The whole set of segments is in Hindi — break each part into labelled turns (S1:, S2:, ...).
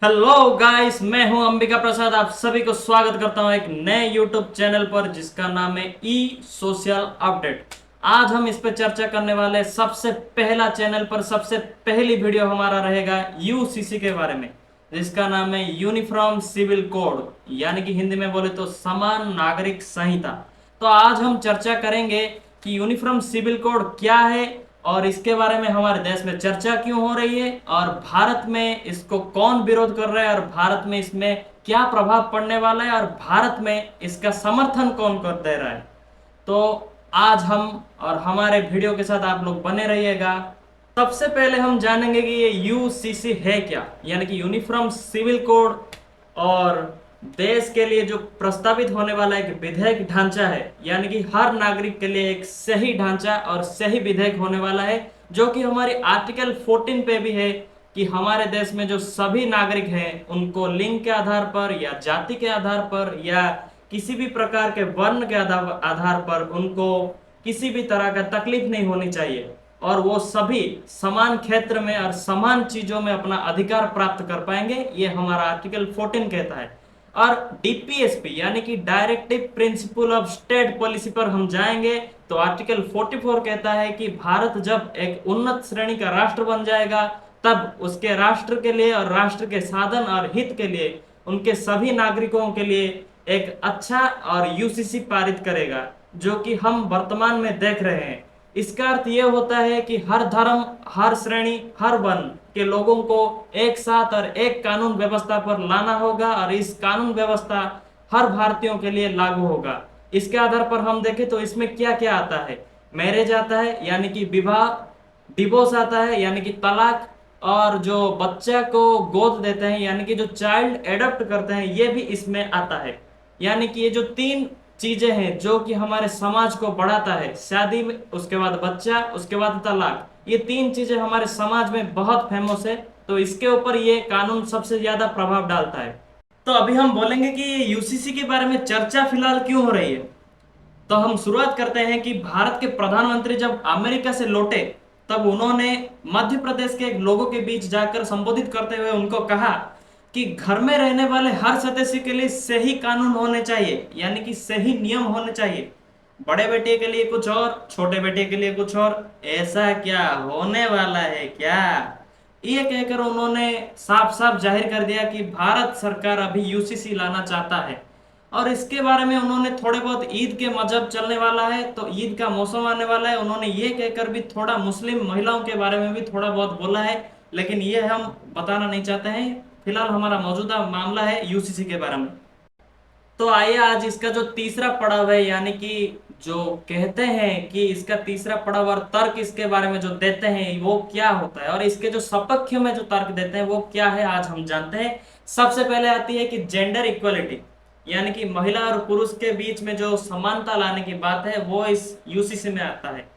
S1: हेलो गाइस, मैं हूं अंबिका प्रसाद। आप सभी को स्वागत करता हूं एक नए यूट्यूब चैनल पर जिसका नाम है ई सोशल अपडेट। आज हम इस पर चर्चा करने वाले हैं। सबसे पहला चैनल पर सबसे पहली वीडियो हमारा रहेगा यूसीसी के बारे में, जिसका नाम है यूनिफॉर्म सिविल कोड, यानी कि हिंदी में बोले तो समान नागरिक संहिता। तो आज हम चर्चा करेंगे कि यूनिफॉर्म सिविल कोड क्या है और इसके बारे में हमारे देश में चर्चा क्यों हो रही है और भारत में इसको कौन विरोध कर रहा है और भारत में इसमें क्या प्रभाव पड़ने वाला है और भारत में इसका समर्थन कौन कर दे रहा है। तो आज हम और हमारे वीडियो के साथ आप लोग बने रहिएगा। सबसे पहले हम जानेंगे कि ये यूसीसी है क्या, यानी कि यूनिफॉर्म सिविल कोड, और देश के लिए जो प्रस्तावित होने वाला एक विधेयक ढांचा है, यानी कि हर नागरिक के लिए एक सही ढांचा और सही विधेयक होने वाला है, जो कि हमारी आर्टिकल 14 पे भी है कि हमारे देश में जो सभी नागरिक हैं उनको लिंग के आधार पर या जाति के आधार पर या किसी भी प्रकार के वर्ण के आधार पर उनको किसी भी तरह का तकलीफ नहीं होनी चाहिए और वो सभी समान क्षेत्र में और समान चीजों में अपना अधिकार प्राप्त कर पाएंगे। ये हमारा आर्टिकल 14 कहता है। और डीपीएसपी यानी कि directive principle of state policy पर हम जाएंगे तो आर्टिकल 44 कहता है कि भारत जब एक उन्नत श्रेणी का राष्ट्र बन जाएगा तब उसके राष्ट्र के लिए और राष्ट्र के साधन और हित के लिए उनके सभी नागरिकों के लिए एक अच्छा और यूसीसी पारित करेगा, जो कि हम वर्तमान में देख रहे हैं। इसका अर्थ यह होता है कि हर धर्म, हर श्रेणी, हर वर्ण के लोगों को एक साथ और एक कानून व्यवस्था पर लाना होगा और इस कानून व्यवस्था हर भारतीयों के लिए लागू होगा। इसके आधार पर हम देखें तो इसमें क्या क्या आता है। मैरिज आता है यानी कि विवाह, डिवोर्स आता है यानी कि तलाक, और जो बच्चा को गोद देते हैं यानी कि जो चाइल्ड एडॉप्ट करते हैं ये भी इसमें आता है। यानी कि ये जो तीन चीजें हैं जो कि हमारे समाज को बढ़ाता है, शादी में, उसके बाद बच्चा, उसके बाद तलाक, ये तीन चीजें हमारे समाज में बहुत फेमस है। तो इसके ऊपर ये कानून सबसे ज्यादा प्रभाव डालता है। तो अभी हम बोलेंगे कि यूसीसी के बारे में चर्चा फिलहाल क्यों हो रही है। तो हम शुरुआत करते हैं कि भारत के प्रधानमंत्री जब अमेरिका से लौटे तब उन्होंने मध्य प्रदेश के लोगों के बीच जाकर संबोधित करते हुए उनको कहा कि घर में रहने वाले हर सदस्य के लिए सही कानून होने चाहिए, यानी कि सही नियम होने चाहिए। बड़े बेटे के लिए कुछ और, छोटे बेटे के लिए कुछ और, ऐसा क्या होने वाला है क्या। ये कहकर उन्होंने साफ साफ जाहिर कर दिया कि भारत सरकार अभी यूसीसी लाना चाहता है। और इसके बारे में उन्होंने थोड़े बहुत ईद के मजहब चलने वाला है तो ईद का मौसम आने वाला है, उन्होंने ये कहकर भी थोड़ा मुस्लिम महिलाओं के बारे में भी थोड़ा बहुत बोला है, लेकिन ये हम बताना नहीं चाहते हैं। फिलहाल हमारा मौजूदा मामला है यूसीसी के बारे में। तो आइए आज इसका जो तीसरा पड़ाव है, यानी कि जो कहते हैं कि इसका तीसरा पड़ाव और तर्क इसके बारे में जो देते हैं वो क्या होता है और इसके जो सपक्ष में जो तर्क देते हैं वो क्या है, आज हम जानते हैं। सबसे पहले आती है कि जेंडर इक्वलिटी, यानी कि महिला और पुरुष के बीच में जो समानता लाने की बात है वो इस यूसीसी में आता है।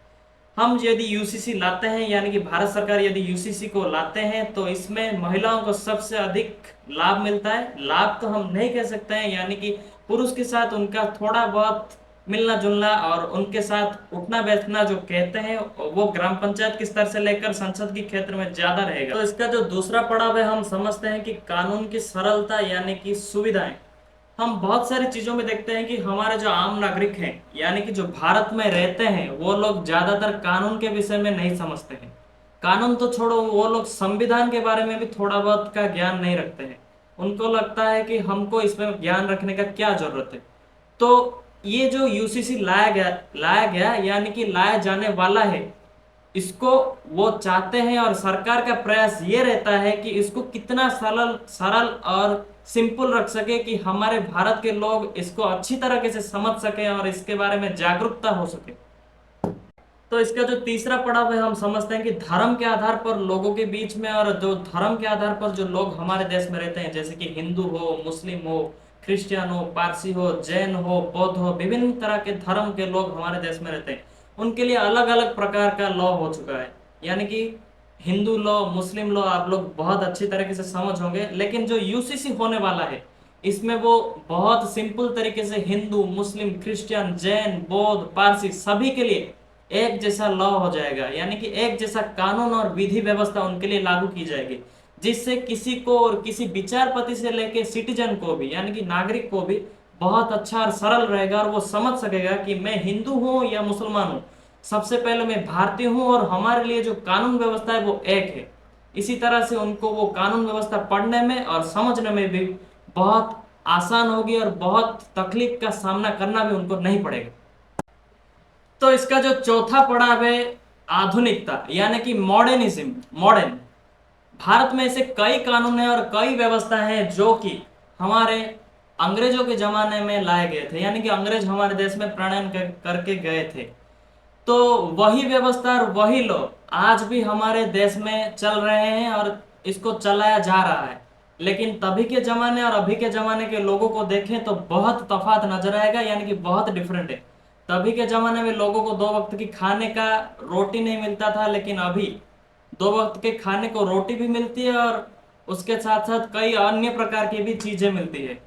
S1: हम यदि यूसीसी लाते हैं, यानी कि भारत सरकार यदि यूसीसी को लाते हैं तो इसमें महिलाओं को सबसे अधिक लाभ मिलता है। लाभ तो हम नहीं कह सकते हैं, यानी कि पुरुष के साथ उनका थोड़ा बहुत मिलना जुलना और उनके साथ उठना बैठना जो कहते हैं वो ग्राम पंचायत के स्तर से लेकर संसद के क्षेत्र में ज्यादा रहेगा। तो इसका जो दूसरा पड़ाव है हम समझते हैं कि कानून की सरलता, यानी कि सुविधाएं। हम बहुत सारी चीजों में देखते हैं कि हमारे जो आम नागरिक हैं, यानी कि जो भारत में रहते हैं, वो लोग ज्यादातर कानून के विषय में नहीं समझते हैं। कानून तो छोड़ो, वो लोग संविधान के बारे में भी थोड़ा बहुत का ज्ञान नहीं रखते हैं। उनको लगता है कि हमको इसमें ज्ञान रखने का क्या जरूरत है। तो ये जो यूसीसी लाया गया यानी कि लाया जाने वाला है, इसको वो चाहते हैं और सरकार का प्रयास ये रहता है कि इसको कितना सरल सरल और सिंपल रख सके कि हमारे भारत के लोग इसको अच्छी तरीके से समझ सके और इसके बारे में जागरूकता हो सके। तो इसका जो तीसरा पड़ाव है हम समझते हैं कि धर्म के आधार पर लोगों के बीच में, और जो धर्म के आधार पर जो लोग हमारे देश में रहते हैं, जैसे कि हिंदू हो, मुस्लिम हो, क्रिश्चियन हो, पारसी हो, जैन हो, बौद्ध हो, विभिन्न तरह के धर्म के लोग हमारे देश में रहते हैं। उनके लिए अलग अलग प्रकार का लॉ हो चुका है। यानी कि हिंदू लॉ, मुस्लिम लॉ आप लोग बहुत अच्छी तरीके से समझ होंगे, लेकिन जो यूसीसी होने वाला है इसमें वो बहुत सिंपल तरीके से हिंदू, मुस्लिम, क्रिश्चियन, जैन, बौद्ध, पारसी सभी के लिए एक जैसा लॉ हो जाएगा, यानी कि एक जैसा कानून और विधि व्यवस्था उनके लिए लागू की जाएगी। जिससे किसी को और किसी विचारपति से लेके सिटीजन को भी यानी कि नागरिक को भी बहुत अच्छा और सरल रहेगा और वो समझ सकेगा कि मैं हिंदू हूं या मुसलमान हूं। सबसे पहले मैं भारतीय हूं और हमारे लिए जो कानून व्यवस्था है वो एक है। इसी तरह से उनको वो कानून व्यवस्था पढ़ने में और समझने में भी बहुत आसान होगी और बहुत तकलीफ का सामना करना भी उनको नहीं पड़ेगा। तो इसका जो चौथा पड़ाव है आधुनिकता यानी कि मॉडर्निज्म। मॉडर्न भारत में ऐसे कई कानून हैं और कई व्यवस्था हैं जो कि हमारे अंग्रेजों के जमाने में लाए गए थे यानी कि अंग्रेज हमारे देश में प्रणयन करके गए थे। तो वही व्यवस्था और वही लोग आज भी हमारे देश में चल रहे हैं और इसको चलाया जा रहा है। लेकिन तभी के जमाने और अभी के जमाने के लोगों को देखें तो बहुत तफात नजर आएगा यानी कि बहुत डिफरेंट है। तभी के जमाने में लोगों को 2 वक्त की खाने का रोटी नहीं मिलता था, लेकिन अभी 2 वक्त के खाने को रोटी भी मिलती है और उसके साथ साथ कई अन्य प्रकार की भी चीजें मिलती है।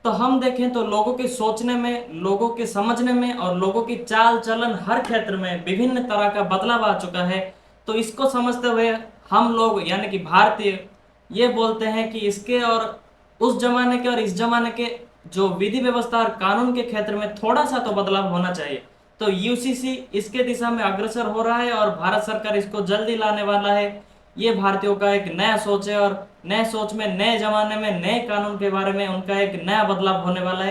S1: तो हम देखें तो लोगों के सोचने में, लोगों के समझने में और लोगों की चाल चलन हर क्षेत्र में विभिन्न तरह का बदलाव आ चुका है। तो इसको समझते हुए हम लोग यानी कि भारतीय ये बोलते हैं कि इसके और उस जमाने के और इस जमाने के जो विधि व्यवस्था और कानून के क्षेत्र में थोड़ा सा तो बदलाव होना चाहिए। तो यूसीसी इसके दिशा में अग्रसर हो रहा है और भारत सरकार इसको जल्दी लाने वाला है। ये भारतीयों का एक नया सोच है और नए सोच में, नए जमाने में, नए कानून के बारे में उनका एक नया बदलाव होने वाला है।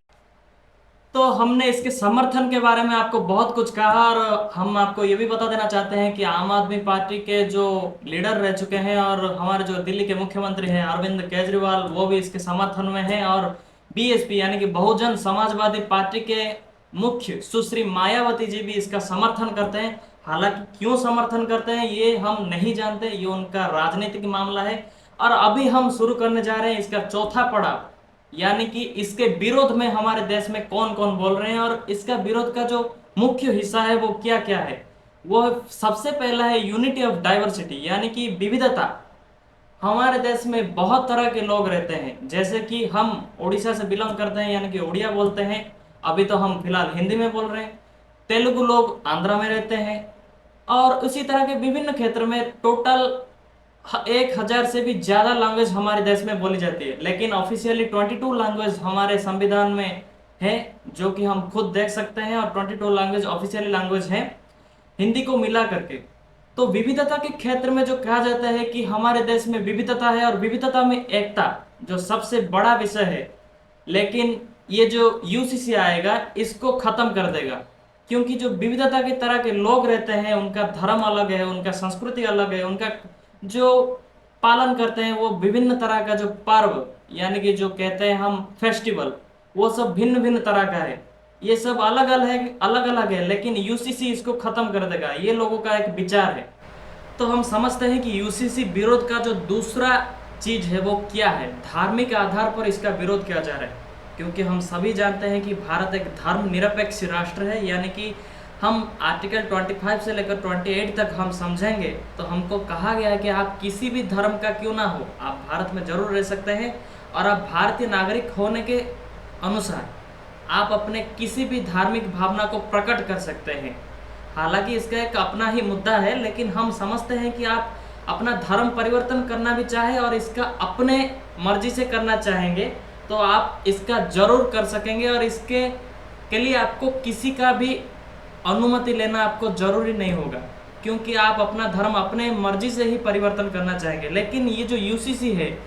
S1: तो हमने इसके समर्थन के बारे में आपको बहुत कुछ कहा और हम आपको ये भी बता देना चाहते हैं कि आम आदमी पार्टी के जो लीडर रह चुके हैं और हमारे जो दिल्ली के मुख्यमंत्री हैं अरविंद केजरीवाल, वो भी इसके समर्थन में हैं और बीएसपी यानी कि बहुजन समाजवादी पार्टी के मुख्य सुश्री मायावती जी भी इसका समर्थन करते हैं। हालांकि क्यों समर्थन करते हैं ये हम नहीं जानते, ये उनका राजनीतिक मामला है। और अभी हम शुरू करने जा रहे हैं इसका चौथा पड़ाव यानी कि इसके विरोध में हमारे देश में कौन कौन बोल रहे हैं और इसका विरोध का जो मुख्य हिस्सा है वो क्या क्या है। वो सबसे पहला है यूनिटी ऑफ डाइवर्सिटी यानी कि विविधता। हमारे देश में बहुत तरह के लोग रहते हैं, जैसे कि हम उड़ीसा से बिलोंग करते हैं यानी कि उड़िया बोलते हैं। अभी तो हम फिलहाल हिंदी में बोल रहे हैं। तेलुगु लोग आंध्रा में रहते हैं और उसी तरह के विभिन्न क्षेत्र में टोटल 1,000 से भी ज्यादा लैंग्वेज हमारे देश में बोली जाती है। लेकिन ऑफिशियली 22 लैंग्वेज हमारे संविधान में है जो कि हम खुद देख सकते हैं और 22 लैंग्वेज ऑफिशियली लैंग्वेज है हिंदी को मिला करके। तो विविधता के क्षेत्र में जो कहा जाता है कि हमारे देश में विविधता है और विविधता में एकता जो सबसे बड़ा विषय है। लेकिन ये जो यूसीसी आएगा इसको खत्म कर देगा, क्योंकि जो विविधता की तरह के लोग रहते हैं उनका धर्म अलग है, उनका संस्कृति अलग है, उनका जो पालन करते हैं वो विभिन्न तरह का जो पर्व यानी कि जो कहते हैं हम फेस्टिवल, वो सब भिन्न भिन्न तरह का है। ये सब अलग अलग है, लेकिन यूसीसी इसको खत्म कर देगा, ये लोगों का एक विचार है। तो हम समझते हैं कि यूसीसी विरोध का जो दूसरा चीज है वो क्या है, धार्मिक आधार पर इसका विरोध किया जा रहा है। क्योंकि हम सभी जानते हैं कि भारत एक धर्मनिरपेक्ष राष्ट्र है, यानी कि हम आर्टिकल 25 से लेकर 28 तक हम समझेंगे तो हमको कहा गया है कि आप किसी भी धर्म का क्यों ना हो, आप भारत में जरूर रह सकते हैं और आप भारतीय नागरिक होने के अनुसार आप अपने किसी भी धार्मिक भावना को प्रकट कर सकते हैं। हालांकि इसका एक अपना ही मुद्दा है, लेकिन हम समझते हैं कि आप अपना धर्म परिवर्तन करना भी चाहे और इसका अपने मर्जी से करना चाहेंगे तो आप इसका जरूर कर सकेंगे और इसके के लिए आपको किसी का भी अनुमति लेना आपको जरूरी नहीं होगा, क्योंकि आप अपना धर्म अपने मर्जी से ही परिवर्तन करना चाहेंगे। लेकिन ये जो यूसीसी है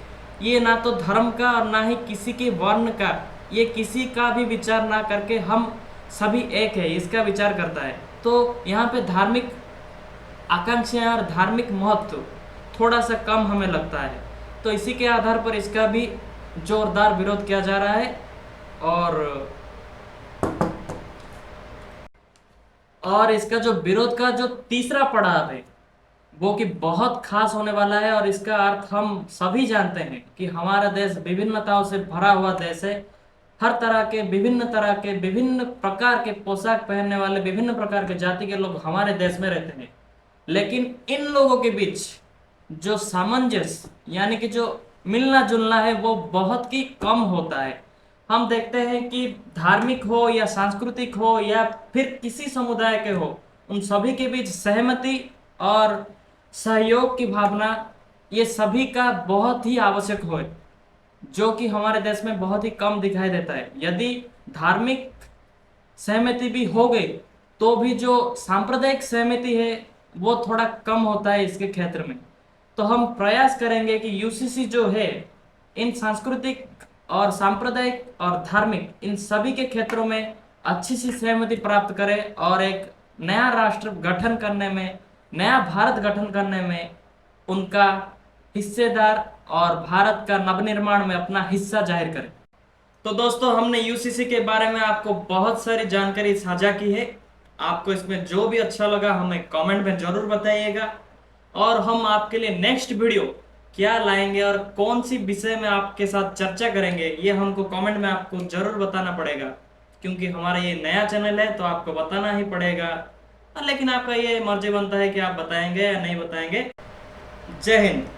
S1: ये ना तो धर्म का और ना ही किसी के वर्ण का, ये किसी का भी विचार ना करके हम सभी एक है इसका विचार करता है। तो यहाँ पे धार्मिक आकांक्षाएं और धार्मिक महत्व थोड़ा सा कम हमें लगता है, तो इसी के आधार पर इसका भी जोरदार विरोध किया जा रहा है। और इसका जो विरोध का जो तीसरा पड़ाव है वो कि बहुत खास होने वाला है और इसका अर्थ हम सभी जानते हैं कि हमारा देश विभिन्नताओं से भरा हुआ देश है। हर तरह के विभिन्न प्रकार के पोशाक पहनने वाले विभिन्न प्रकार के जाति के लोग हमारे देश में रहते हैं, लेकिन इन लोगों के बीच जो सामंजस्य यानी कि जो मिलना जुलना है वो बहुत ही कम होता है। हम देखते हैं कि धार्मिक हो या सांस्कृतिक हो या फिर किसी समुदाय के हो, उन सभी के बीच सहमति और सहयोग की भावना ये सभी का बहुत ही आवश्यक हो, जो कि हमारे देश में बहुत ही कम दिखाई देता है। यदि धार्मिक सहमति भी हो गई तो भी जो सांप्रदायिक सहमति है वो थोड़ा कम होता है इसके क्षेत्र में। तो हम प्रयास करेंगे कि यूसीसी जो है इन सांस्कृतिक और सांप्रदायिक और धार्मिक इन सभी के क्षेत्रों में अच्छी सी सहमति प्राप्त करे और एक नया राष्ट्र गठन करने में, नया भारत गठन करने में उनका हिस्सेदार और भारत का नवनिर्माण में अपना हिस्सा जाहिर करें। तो दोस्तों, हमने यूसीसी के बारे में आपको बहुत सारी जानकारी साझा की है। आपको इसमें जो भी अच्छा लगा हमें कमेंट में जरूर बताइएगा, और हम आपके लिए नेक्स्ट वीडियो क्या लाएंगे और कौन सी विषय में आपके साथ चर्चा करेंगे ये हमको कमेंट में आपको जरूर बताना पड़ेगा, क्योंकि हमारा ये नया चैनल है तो आपको बताना ही पड़ेगा। लेकिन आपका ये मर्जी बनता है कि आप बताएंगे या नहीं बताएंगे। जय हिंद।